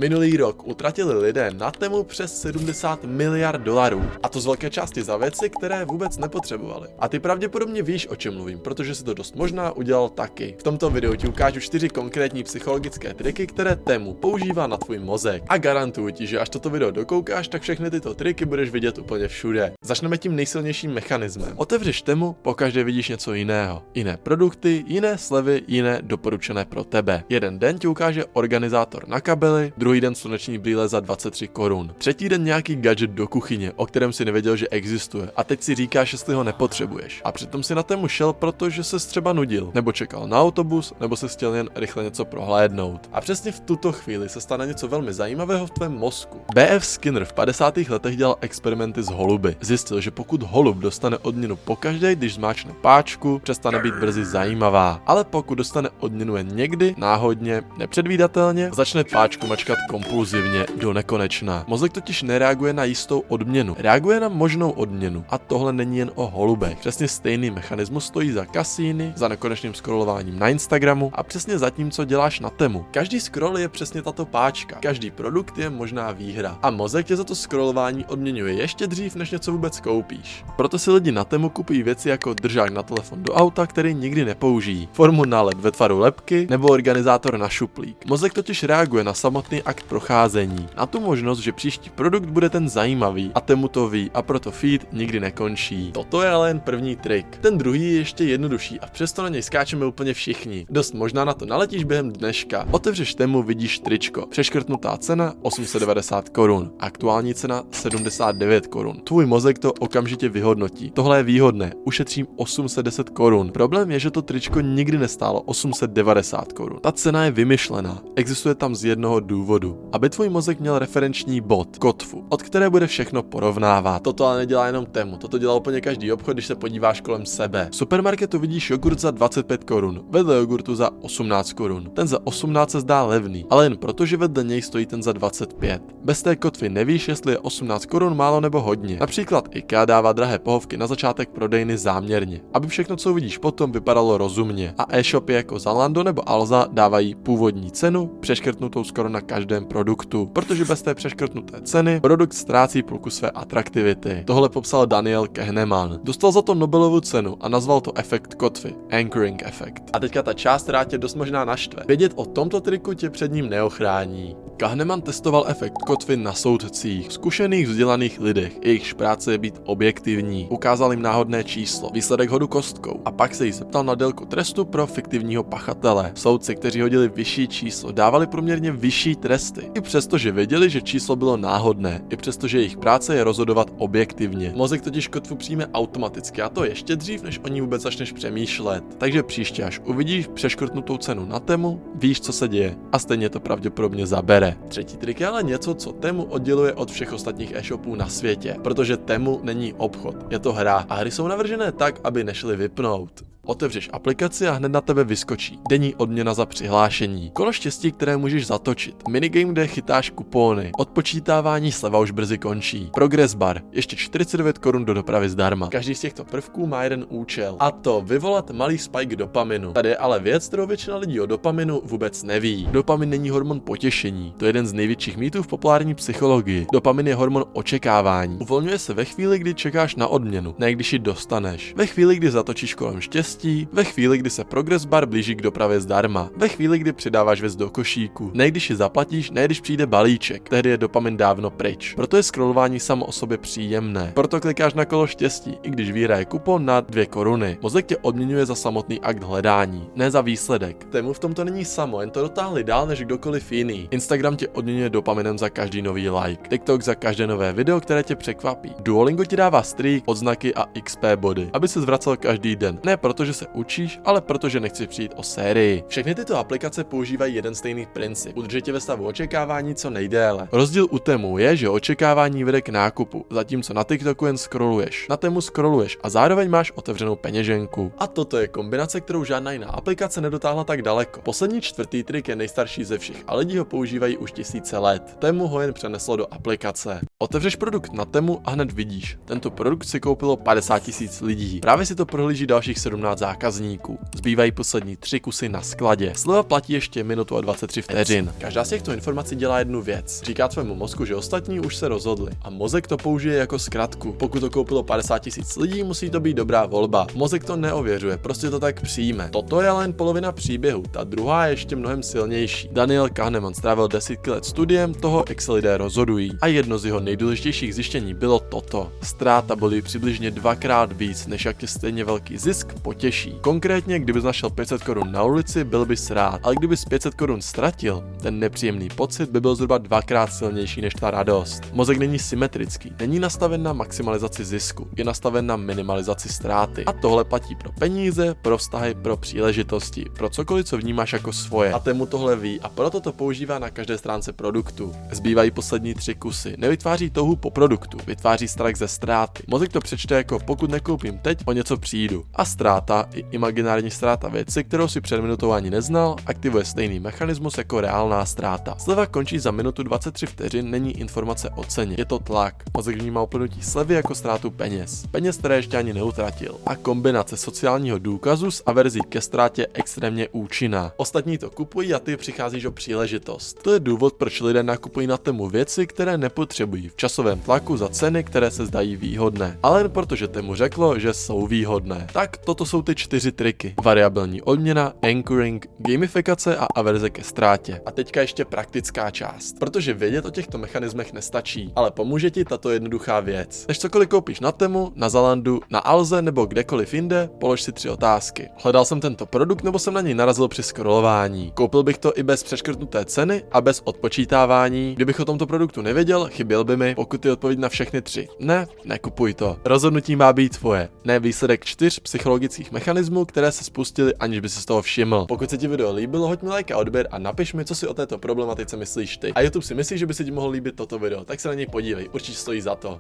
Minulý rok utratili lidé na Temu přes 70 miliard dolarů, a to z velké části za věci, které vůbec nepotřebovali. A ty pravděpodobně víš, o čem mluvím, protože si to dost možná udělal taky. V tomto videu ti ukážu 4 konkrétní psychologické triky, které Temu používá na tvůj mozek. A garantuju ti, že až toto video dokoukáš, tak všechny tyto triky budeš vidět úplně všude. Začneme tím nejsilnějším mechanismem. Otevřeš Temu, pokaždé vidíš něco jiného. Jiné produkty, jiné slevy, jiné doporučené pro tebe. Jeden den ti ukáže organizátor na kabely, druhý den sluneční brýle za 23 korun. Třetí den nějaký gadget do kuchyně, o kterém si nevěděl, že existuje. A teď si říkáš, jestli ho nepotřebuješ. A přitom si na Temu šel, protože ses třeba nudil, nebo čekal na autobus, nebo se chtěl jen rychle něco prohlédnout. A přesně v tuto chvíli se stane něco velmi zajímavého v tvém mozku. B.F. Skinner v 50. letech dělal experimenty s holuby. Zjistil, že pokud holub dostane odměnu pokaždé, když zmáčkne páčku, přestane být brzy zajímavá. Ale pokud dostane odměnu jen někdy, náhodně, nepředvídatelně, začne páčku mačkat kompulzivně do nekonečna. Mozek totiž nereaguje na jistou odměnu, reaguje na možnou odměnu. A tohle není jen o holubech. Přesně stejný mechanismus stojí za kasíny, za nekonečným scrollováním na Instagramu a přesně za tím, co děláš na Temu. Každý scroll je přesně tato páčka. Každý produkt je možná výhra. A mozek tě za to scrollování odměňuje ještě dřív, než něco vůbec koupíš. Proto si lidi na Temu kupují věci jako držák na telefon do auta, který nikdy nepoužijí, formu na led ve tvaru lebky nebo organizátor na šuplík. Mozek totiž reaguje na samotný akt procházení, na tu možnost, že příští produkt bude ten zajímavý, a Temu to ví, a proto feed nikdy nekončí. Toto je ale jen první trik. Ten druhý je ještě jednodušší a přesto na něj skáčeme úplně všichni. Dost možná na to naletíš během dneška. Otevřeš Temu, vidíš tričko. Přeškrtnutá cena 890 korun. Aktuální cena 79 korun. Tvůj mozek to okamžitě vyhodnotí. Tohle je výhodné, ušetřím 810 korun. Problém je, že to tričko nikdy nestálo 890 korun. Ta cena je vymyšlená. Existuje tam z jednoho důvodu. Aby tvůj mozek měl referenční bod, kotvu, od které bude všechno porovnávat. Toto ale nedělá jenom Temu, toto dělá úplně každý obchod, když se podíváš kolem sebe. V supermarketu vidíš jogurt za 25 korun, vedle jogurtu za 18 korun. Ten za 18 se zdá levný, ale jen proto, že vedle něj stojí ten za 25. Bez té kotvy nevíš, jestli je 18 korun málo nebo hodně. Například IKEA dává drahé pohovky na začátek prodejny záměrně, aby všechno, co uvidíš potom, vypadalo rozumně. A e-shopy jako Zalando nebo Alza dávají původní cenu, přeškrtnutou skoro na každém produktu, protože bez té přeškrtnuté ceny produkt ztrácí půlku své atraktivity. Tohle popsal Daniel Kahneman. Dostal za to Nobelovu cenu a nazval to efekt kotvy, anchoring efekt. A teďka ta část, která tě dost možná naštve. Vědět o tomto triku tě před ním neochrání. Kahneman testoval efekt kotvy na soudcích, zkušených vzdělaných lidech, jejichž práce je být objektivní. Ukázal jim náhodné číslo, výsledek hodu kostkou a pak se jí zeptal na délku trestu pro fiktivního pachatele. Soudci, kteří hodili vyšší číslo, dávali průměrně vyšší tresty. I přesto, že věděli, že číslo bylo náhodné, i přesto, že jejich práce je rozhodovat objektivně. Mozek totiž kotvu přijme automaticky, a to ještě dřív, než o ní vůbec začneš přemýšlet. Takže příště, až uvidíš přeškrtnutou cenu na Temu, víš, co se děje, a stejně to pravděpodobně zabere. Třetí trik je ale něco, co Temu odděluje od všech ostatních e-shopů na světě, protože Temu není obchod, je to hra a hry jsou navržené tak, aby nešly vypnout. Otevřeš aplikaci a hned na tebe vyskočí denní odměna za přihlášení, kolo štěstí, které můžeš zatočit, minigame, kde chytáš kupóny, odpočítávání sleva už brzy končí, progress bar, ještě 49 korun do dopravy zdarma. Každý z těchto prvků má jeden účel, a to vyvolat malý spike dopaminu. Tady je ale věc, kterou většina lidí o dopaminu vůbec neví. Dopamin není hormon potěšení, to je jeden z největších mýtů v populární psychologii. Dopamin je hormon očekávání. Uvolňuje se ve chvíli, kdy čekáš na odměnu, ne když ji dostaneš. Ve chvíli, kdy zatočíš kolem štěstí, ve chvíli, kdy se progress bar blíží k dopravě zdarma, ve chvíli, kdy přidáváš věc do košíku, ne když ji zaplatíš, ne když přijde balíček, tehdy je dopamin dávno pryč. Proto je scrollování samo o sobě příjemné. Proto klikáš na kolo štěstí, i když výhra je kupon na 2 koruny. Mozek tě odměňuje za samotný akt hledání, ne za výsledek. Temu v tomto není samo, jen to dotáhli dál než kdokoliv jiný. Instagram tě odměňuje dopaminem za každý nový like, TikTok za každé nové video, které tě překvapí. Duolingo ti dává streak, odznaky a XP body, aby se zvracel každý den. Ne protože se učíš, ale protože nechci přijít o sérii. Všechny tyto aplikace používají jeden stejný princip. Udržet tě ve stavu očekávání co nejdéle. Rozdíl u Temu je, že očekávání vede k nákupu, zatímco na TikToku jen scrolluješ. Na Temu scrolluješ a zároveň máš otevřenou peněženku. A toto je kombinace, kterou žádná jiná aplikace nedotáhla tak daleko. Poslední čtvrtý trik je nejstarší ze všech a lidi ho používají už tisíce let. Temu ho jen přeneslo do aplikace. Otevřeš produkt na Temu a hned vidíš. Tento produkt si koupilo 50 000 lidí. Právě si to prohlíží dalších 17 18 zákazníků. Zbývají poslední 3 kusy na skladě. Sleva platí ještě minutu a 23 vteřin. Každá z těchto informací dělá jednu věc. Říká tvému mozku, že ostatní už se rozhodli. A mozek to použije jako zkratku. Pokud to koupilo 50 000 lidí, musí to být dobrá volba. Mozek to neověřuje, prostě to tak přijme. Toto je jen polovina příběhu, ta druhá je ještě mnohem silnější. Daniel Kahneman strávil desítky let studiem toho, jak se lidé rozhodují. A jedno z jeho nejdůležitějších zjištění bylo toto. Ztráta bolí přibližně 2krát víc, než jak tě stejně velký zisk potěší. Konkrétně, kdybys našel 500 korun na ulici, byl bys rád, ale kdybys 500 korun ztratil, ten nepříjemný pocit by byl zhruba 2krát silnější než ta radost. Mozek není symetrický, není nastaven na maximalizaci zisku, je nastaven na minimalizaci ztráty. A tohle platí pro peníze, pro vztahy, pro příležitosti, pro cokoliv, co vnímáš jako svoje. A ten mu tohle ví a proto to používá na každé stránce produktu. Zbývají poslední 3 kusy. Nevytváří touhu po produktu, vytváří strach ze ztráty. Mozek to přečte jako pokud nekoupím teď, o něco přijdu. A ztráta, i imaginární ztráta věci, kterou si před minutou ani neznal, aktivuje stejný mechanismus jako reálná ztráta. Sleva končí za minutu 23 vteřin, není informace o ceně, je to tlak. Mozek vnímá uplynutí slevy jako ztrátu peněz. Peněz, které ještě ani neutratil. A kombinace sociálního důkazu s averzí ke ztrátě extrémně účinná. Ostatní to kupují a ty přicházíš o příležitost. To je důvod, proč lidé nakupují na tému věci, které nepotřebují v časovém tlaku za ceny, které se zdají výhodné. Ale jen protože tému řeklo, že jsou výhodné. Tak toto jsou ty 4 triky. Variabilní odměna, anchoring, gamifikace a averze ke ztrátě. A teďka ještě praktická část. Protože vědět o těchto mechanismech nestačí, ale pomůže ti tato jednoduchá věc. Než cokoliv koupíš na Temu, na Zalandu, na Alze nebo kdekoliv jinde, polož si 3 otázky. Hledal jsem tento produkt nebo jsem na něj narazil při scrollování? Koupil bych to i bez přeškrtnuté ceny a bez odpočítávání? Kdybych o tomto produktu nevěděl, chyběl by mi, pokud je odpověď na všechny 3. Ne, nekupuj to. Rozhodnutí má být tvoje, ne výsledek 4 psychologických mechanismů, které se spustily, aniž by si z toho všiml. Pokud se ti video líbilo, hoď mi like a odběr a napiš mi, co si o této problematice myslíš ty. A YouTube si myslí, že by se ti mohlo líbit toto video, tak se na něj podívej, určitě stojí za to.